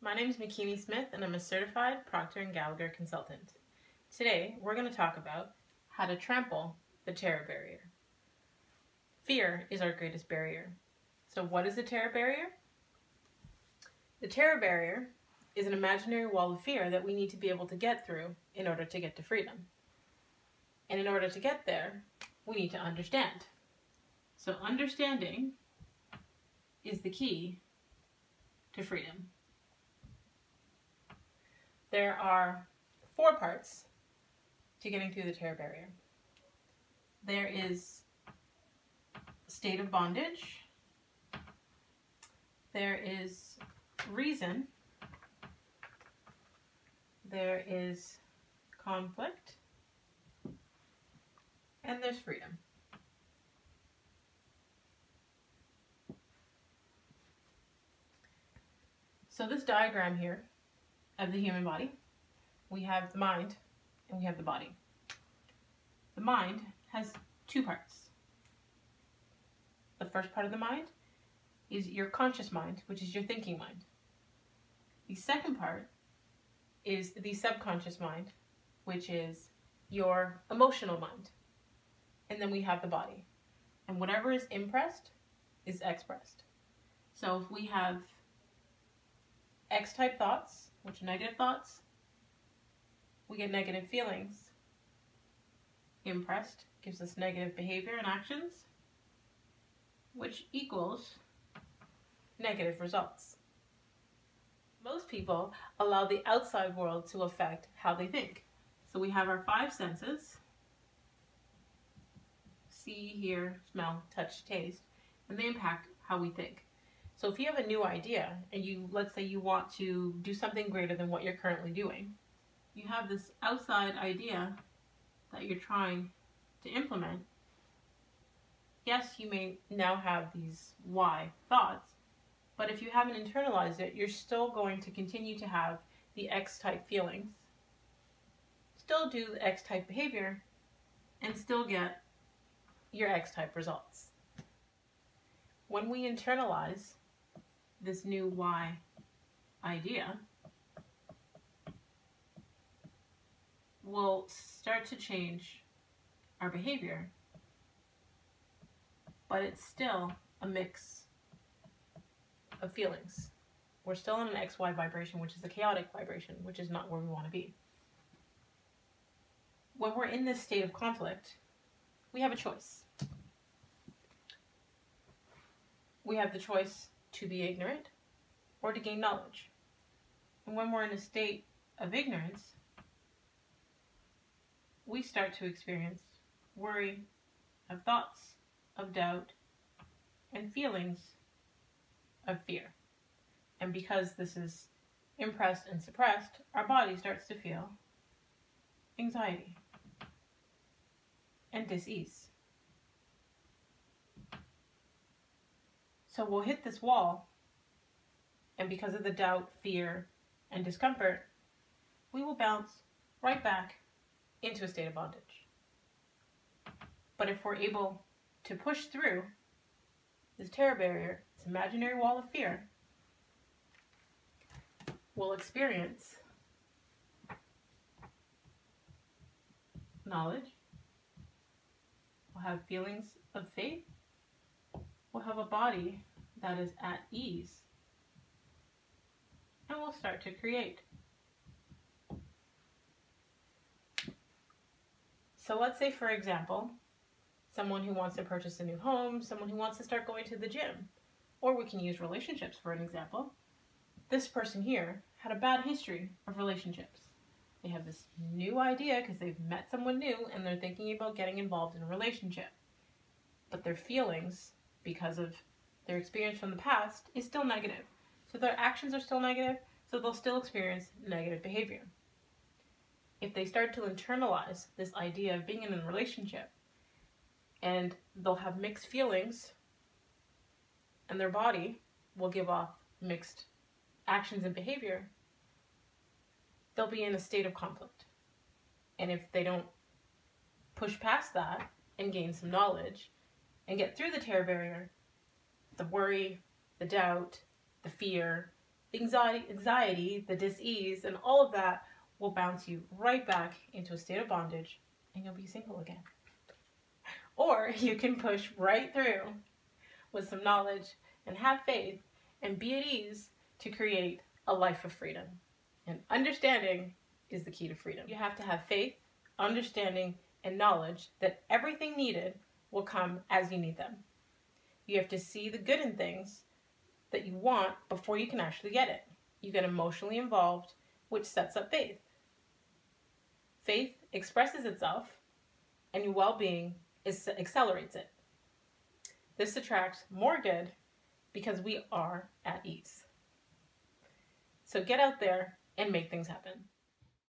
My name is McKinney-Smith and I'm a certified Procter & Gallagher consultant. Today we're going to talk about how to trample the terror barrier. Fear is our greatest barrier. So what is the terror barrier? The terror barrier is an imaginary wall of fear that we need to be able to get through in order to get to freedom. And in order to get there, we need to understand. So understanding is the key to freedom. There are 4 parts to getting through the terror barrier. There is state of bondage. There is reason. There is conflict. And there's freedom. So this diagram here of the human body, we have the mind and we have the body. The mind has 2 parts. The first part of the mind is your conscious mind, which is your thinking mind. The second part is the subconscious mind, which is your emotional mind. And then we have the body. And whatever is impressed is expressed. So if we have X-type thoughts, which are negative thoughts, we get negative feelings. Impressed gives us negative behavior and actions, which equals negative results. Most people allow the outside world to affect how they think. So we have our 5 senses: see, hear, smell, touch, taste, and they impact how we think. So if you have a new idea and let's say you want to do something greater than what you're currently doing, you have this outside idea that you're trying to implement. Yes, you may now have these why thoughts, but if you haven't internalized it, you're still going to continue to have the X-type feelings, still do the X-type behavior, and still get your X-type results. When we internalize this new why idea, we'll start to change our behavior, but it's still a mix of feelings. We're still in an XY vibration, which is a chaotic vibration, which is not where we want to be. When we're in this state of conflict, we have a choice. We have the choice to be ignorant or to gain knowledge. And when we're in a state of ignorance, we start to experience worry, of thoughts, of doubt, and feelings of fear. And because this is impressed and suppressed, our body starts to feel anxiety and dis-ease. So we'll hit this wall, and because of the doubt, fear, and discomfort, we will bounce right back into a state of bondage. But if we're able to push through this terror barrier, this imaginary wall of fear, we'll experience knowledge, we'll have feelings of faith, we'll have a body that is at ease, and we'll start to create. So let's say, for example, someone who wants to purchase a new home, someone who wants to start going to the gym, or we can use relationships for an example. This person here had a bad history of relationships. They have this new idea because they've met someone new and they're thinking about getting involved in a relationship. But their feelings, because of their experience from the past, is still negative. So their actions are still negative, so they'll still experience negative behavior. If they start to internalize this idea of being in a relationship, and they'll have mixed feelings, and their body will give off mixed actions and behavior, they'll be in a state of conflict. And if they don't push past that and gain some knowledge and get through the terror barrier, the worry, the doubt, the fear, anxiety, the dis-ease, and all of that will bounce you right back into a state of bondage, and you'll be single again. Or you can push right through with some knowledge and have faith and be at ease to create a life of freedom. And understanding is the key to freedom. You have to have faith, understanding, and knowledge that everything needed will come as you need them. You have to see the good in things that you want before you can actually get it. You get emotionally involved, which sets up faith. Faith expresses itself, and your well-being accelerates it. This attracts more good because we are at ease. So get out there and make things happen.